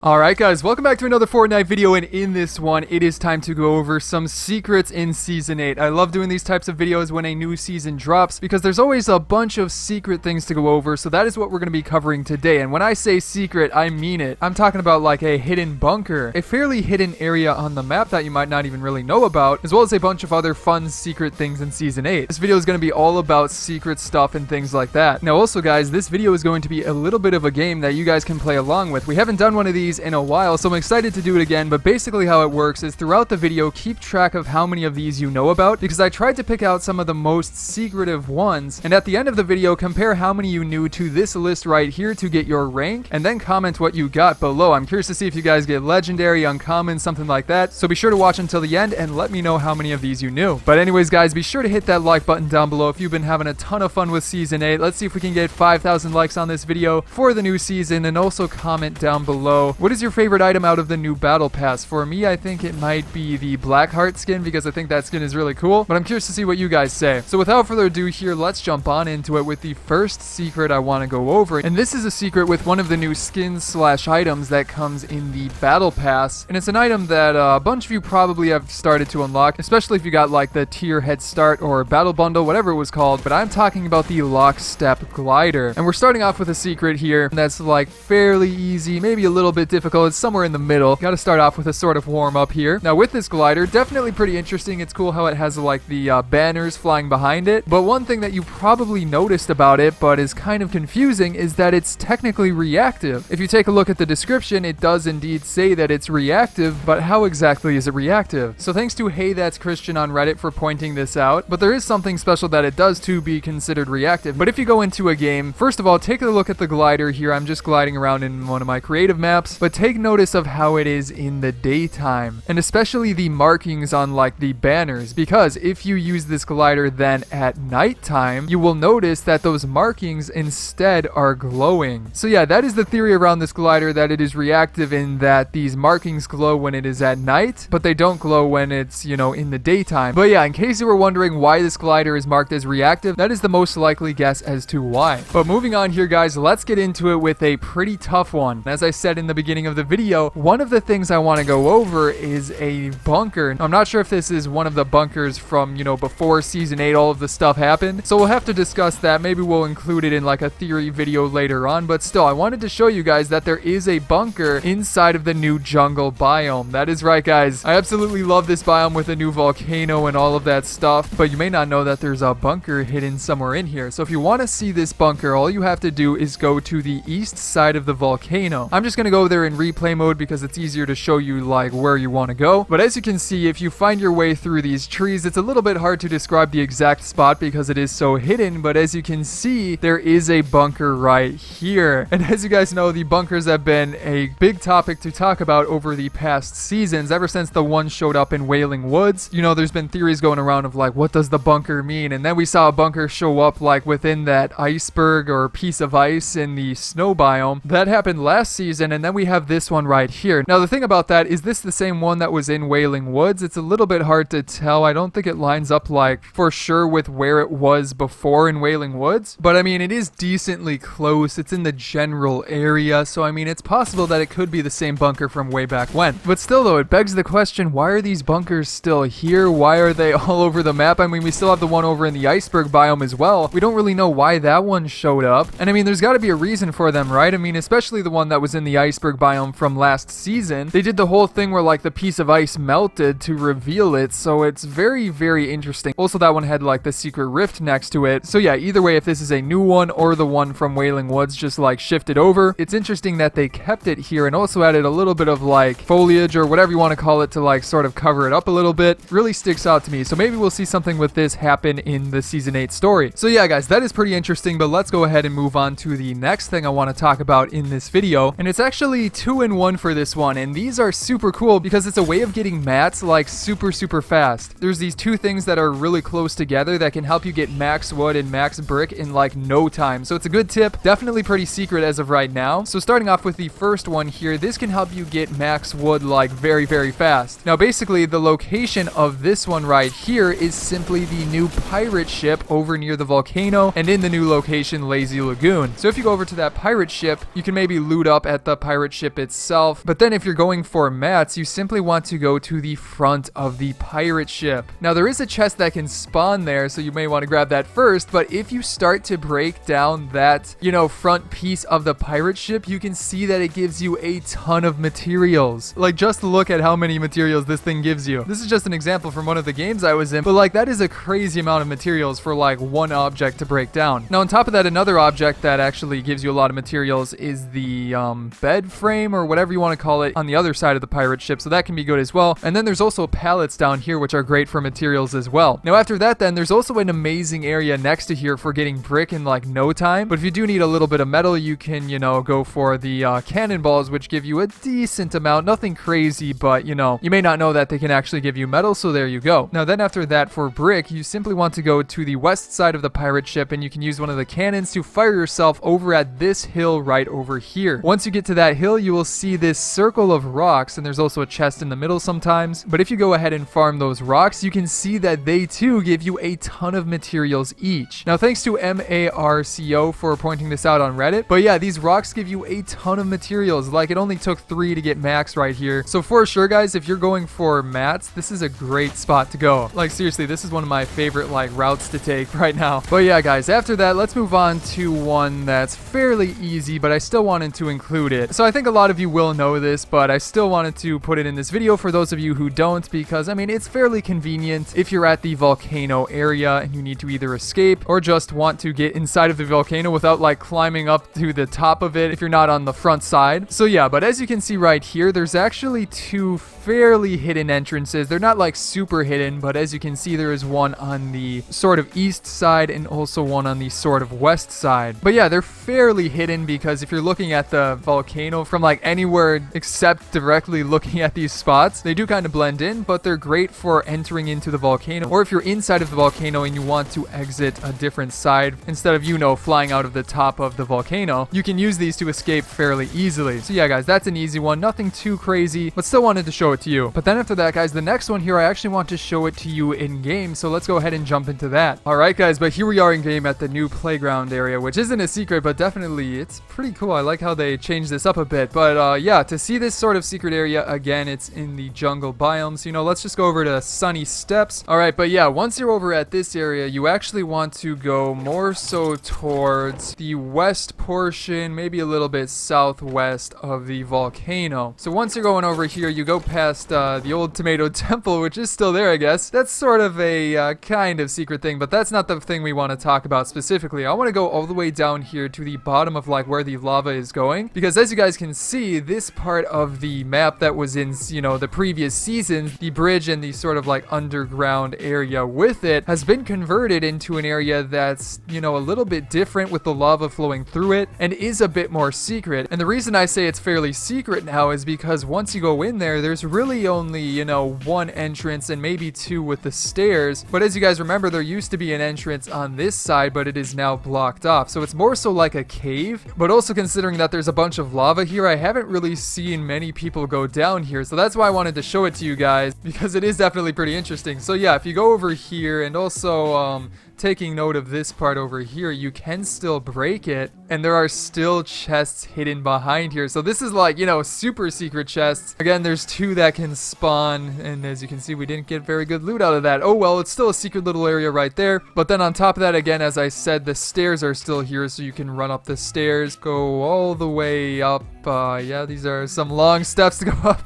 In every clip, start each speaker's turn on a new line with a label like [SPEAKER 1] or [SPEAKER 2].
[SPEAKER 1] Alright guys, welcome back to another Fortnite video, and in this one, it is time to go over some secrets in Season 8. I love doing these types of videos when a new season drops, because there's always a bunch of secret things to go over, so that is what we're going to be covering today. And when I say secret, I mean it. I'm talking about like a hidden bunker, a fairly hidden area on the map that you might not even really know about, as well as a bunch of other fun secret things in Season 8. This video is going to be all about secret stuff and things like that. Now also guys, this video is going to be a little bit of a game that you guys can play along with. We haven't done one of these in a while, so I'm excited to do it again. But basically how it works is throughout the video, keep track of how many of these you know about, because I tried to pick out some of the most secretive ones, and at the end of the video, compare how many you knew to this list right here to get your rank, and then comment what you got below. I'm curious to see if you guys get legendary, uncommon, something like that, so be sure to watch until the end and let me know how many of these you knew. But anyways guys, be sure to hit that like button down below if you've been having a ton of fun with Season 8. Let's see if we can get 5,000 likes on this video for the new season, and also comment down below, what is your favorite item out of the new battle pass? For me, I think it might be the black heart skin, because I think that skin is really cool, but I'm curious to see what you guys say. So without further ado here, let's jump on into it with the first secret I want to go over. And this is a secret with one of the new skins slash items that comes in the battle pass, and it's an item that a bunch of you probably have started to unlock, especially if you got like the tier head start or battle bundle, whatever it was called. But I'm talking about the lockstep glider, and we're starting off with a secret here that's like fairly easy, maybe a little bit difficult. It's somewhere in the middle. Got to start off with a sort of warm up here. Now with this glider, definitely pretty interesting. It's cool how it has like the banners flying behind it, but one thing that you probably noticed about it but is kind of confusing is that it's technically reactive. If you take a look at the description, it does indeed say that it's reactive, but how exactly is it reactive? So thanks to Hey That's Christian on Reddit for pointing this out, but there is something special that it does to be considered reactive. But if you go into a game, first of all, take a look at the glider here. I'm just gliding around in one of my creative maps, but take notice of how it is in the daytime, and especially the markings on like the banners, because if you use this glider then at nighttime, you will notice that those markings instead are glowing. So yeah, that is the theory around this glider, that it is reactive in that these markings glow when it is at night, but they don't glow when it's, you know, in the daytime. But yeah, in case you were wondering why this glider is marked as reactive, that is the most likely guess as to why. But moving on here guys, let's get into it with a pretty tough one. As I said in the beginning of the video, one of the things I want to go over is a bunker. I'm not sure if this is one of the bunkers from, you know, before Season 8 all of the stuff happened, so we'll have to discuss that. Maybe we'll include it in like a theory video later on, but still, I wanted to show you guys that there is a bunker inside of the new jungle biome. That is right guys, I absolutely love this biome with the new volcano and all of that stuff, but you may not know that there's a bunker hidden somewhere in here. So if you want to see this bunker, all you have to do is go to the east side of the volcano. I'm just going to go there in replay mode because it's easier to show you like where you want to go. But as you can see, if you find your way through these trees, it's a little bit hard to describe the exact spot because it is so hidden, but as you can see, there is a bunker right here. And as you guys know, the bunkers have been a big topic to talk about over the past seasons, ever since the one showed up in Wailing Woods. You know, there's been theories going around of like, what does the bunker mean? And then we saw a bunker show up like within that iceberg or piece of ice in the snow biome. That happened last season, and then we have this one right here. Now the thing about that, is this the same one that was in Wailing Woods? It's a little bit hard to tell. I don't think it lines up like for sure with where it was before in Wailing Woods, but I mean it is decently close. It's in the general area, so I mean it's possible that it could be the same bunker from way back when. But still though, it begs the question, why are these bunkers still here? Why are they all over the map? I mean, we still have the one over in the iceberg biome as well. We don't really know why that one showed up, and I mean there's got to be a reason for them, right? I mean, especially the one that was in the iceberg biome from last season. They did the whole thing where like the piece of ice melted to reveal it, so it's very, very interesting. Also, that one had like the secret rift next to it. So yeah, either way, if this is a new one or the one from Wailing Woods just like shifted over, it's interesting that they kept it here and also added a little bit of like foliage or whatever you want to call it to like sort of cover it up a little bit. Really sticks out to me, so maybe we'll see something with this happen in the Season 8 story. So yeah guys, that is pretty interesting, but let's go ahead and move on to the next thing I want to talk about in this video, and it's actually 2 in 1 for this one, and these are super cool because it's a way of getting mats like super fast. There's these two things that are really close together that can help you get max wood and max brick in like no time, so it's a good tip. Definitely pretty secret as of right now. So starting off with the first one here, this can help you get max wood like very fast. Now basically the location of this one right here is simply the new pirate ship over near the volcano, and in the new location Lazy Lagoon. So if you go over to that pirate ship, you can maybe loot up at the pirate pirate ship itself. But then if you're going for mats, you simply want to go to the front of the pirate ship. Now there is a chest that can spawn there, so you may want to grab that first, but if you start to break down that, front piece of the pirate ship, you can see that it gives you a ton of materials. Like, just look at how many materials this thing gives you. This is just an example from one of the games I was in, but like, that is a crazy amount of materials for like one object to break down. Now on top of that, another object that actually gives you a lot of materials is the bed frame, or whatever you want to call it, on the other side of the pirate ship, so that can be good as well. And then there's also pallets down here, which are great for materials as well. Now after that, then there's also an amazing area next to here for getting brick in like no time. But if you do need a little bit of metal, you can go for the cannonballs, which give you a decent amount. Nothing crazy, but you may not know that they can actually give you metal, so there you go. Now then after that, for brick, you simply want to go to the west side of the pirate ship, and you can use one of the cannons to fire yourself over at this hill right over here. Once you get to that hill, you will see this circle of rocks, and there's also a chest in the middle sometimes. But if you go ahead and farm those rocks, you can see that they too give you a ton of materials each. Now thanks to MARCO for pointing this out on Reddit. But yeah, these rocks give you a ton of materials. Like, it only took 3 to get max right here. So for sure, guys, if you're going for mats, this is a great spot to go. Like, seriously, this is one of my favorite like routes to take right now. But yeah, guys, after that, let's move on to one that's fairly easy, but I still wanted to include it. So I think a lot of you will know this, but I still wanted to put it in this video for those of you who don't, because I mean, it's fairly convenient if you're at the volcano area and you need to either escape or just want to get inside of the volcano without like climbing up to the top of it if you're not on the front side. So yeah, but as you can see right here, there's actually 2 fairly hidden entrances. They're not like super hidden, but as you can see, there is one on the sort of east side and also one on the sort of west side. But yeah, they're fairly hidden because if you're looking at the volcano from like anywhere except directly looking at these spots, they do kind of blend in, but they're great for entering into the volcano, or if you're inside of the volcano and you want to exit a different side instead of flying out of the top of the volcano, you can use these to escape fairly easily. So yeah, guys, that's an easy one. Nothing too crazy, but still wanted to show it to you. But then after that, guys, the next one here, I actually want to show it to you in game, so let's go ahead and jump into that. All right, guys, but here we are in game at the new playground area, which isn't a secret, but definitely it's pretty cool. I like how they changed this up a bit. But yeah, to see this sort of secret area again, it's in the jungle biome. So let's just go over to Sunny Steps. All right, but yeah, once you're over at this area, you actually want to go more so towards the west portion, maybe a little bit southwest of the volcano. So once you're going over here, you go past the old tomato temple, which is still there, I guess. That's sort of a kind of secret thing, but that's not the thing we want to talk about specifically. I want to go all the way down here to the bottom of like where the lava is going, because as you guys can see, this part of the map that was in the previous seasons, the bridge and the sort of like underground area with it has been converted into an area that's a little bit different with the lava flowing through it and is a bit more secret. And the reason I say it's fairly secret now is because once you go in there, there's really only one entrance and maybe 2 with the stairs. But as you guys remember, there used to be an entrance on this side, but it is now blocked off. So it's more so like a cave, but also considering that there's a bunch of lava here, I haven't really seen many people go down here. So that's why I wanted to show it to you guys, because it is definitely pretty interesting. So yeah, if you go over here and also taking note of this part over here, you can still break it, and there are still chests hidden behind here. So this is like, super secret chests. Again, there's 2 that can spawn, and as you can see, we didn't get very good loot out of that. Oh well, it's still a secret little area right there. But then on top of that, again, as I said, the stairs are still here, so you can run up the stairs, go all the way up. Yeah, these are some long steps to go up,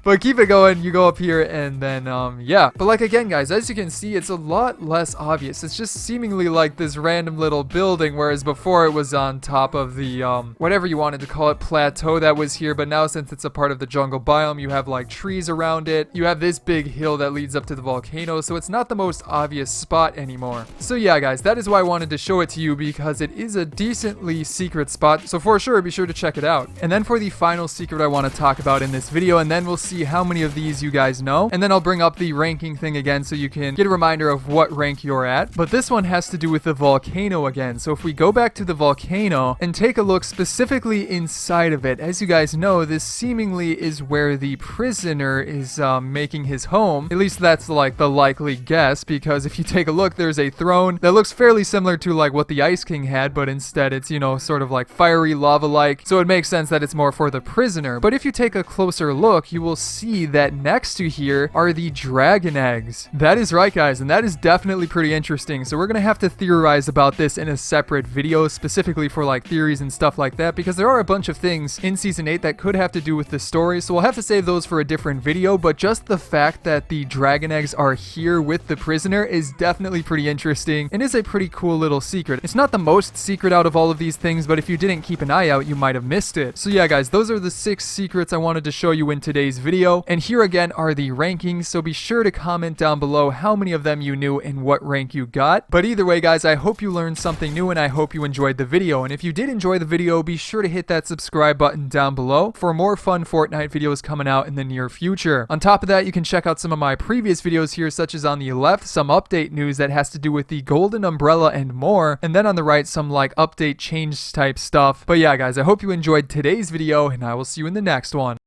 [SPEAKER 1] but keep it going. You go up here, and then yeah. But like, again, guys, as you can see, it's a lot less obvious. It's just seemingly like this random little building, whereas before it was on top of the whatever you wanted to call it, plateau that was here. But now, since it's a part of the jungle biome, you have like trees around it. You have this big hill that leads up to the volcano, so it's not the most obvious spot anymore. So yeah, guys, that is why I wanted to show it to you, because it is a decently secret spot. So for sure, be sure to check it out. And then for the final secret I want to talk about in this video, and then we'll see how many of these you guys know, and then I'll bring up the ranking thing again so you can get a reminder of what rank you're at. but this one has to do with the volcano again. So if we go back to the volcano and take a look specifically inside of it, as you guys know, this seemingly is where the prisoner is making his home. At least that's like the likely guess, because if you take a look, there's a throne that looks fairly similar to like what the Ice King had, but instead it's, you know, sort of like fiery lava-like. So it makes sense that it's more for the prisoner. But if you take a closer look, you will see that next to here are the dragon eggs. That is right, guys, and that is definitely pretty interesting. So we're gonna have to theorize about this in a separate video, specifically for like theories and stuff like that, because there are a bunch of things in Season 8 that could have to do with the story. So we'll have to save those for a different video, but just the fact that the dragon eggs are here with the prisoner is definitely pretty interesting and is a pretty cool little secret. It's not the most secret out of all of these things, but if you didn't keep an eye out, you might have missed it. So yeah, guys, those are the 6 secrets I wanted to show you in today's video. And here again are the rankings, so be sure to comment down below how many of them you knew and what rank you got. But either way, guys, I hope you learned something new and I hope you enjoyed the video. And if you did enjoy the video, be sure to hit that subscribe button down below for more fun Fortnite videos coming out in the near future. On top of that, you can check out some of my previous videos here, such as on the left, some update news that has to do with the golden umbrella and more. And then on the right, some like update change type stuff. But yeah, guys, I hope you enjoyed today's video and I will see you in the next one.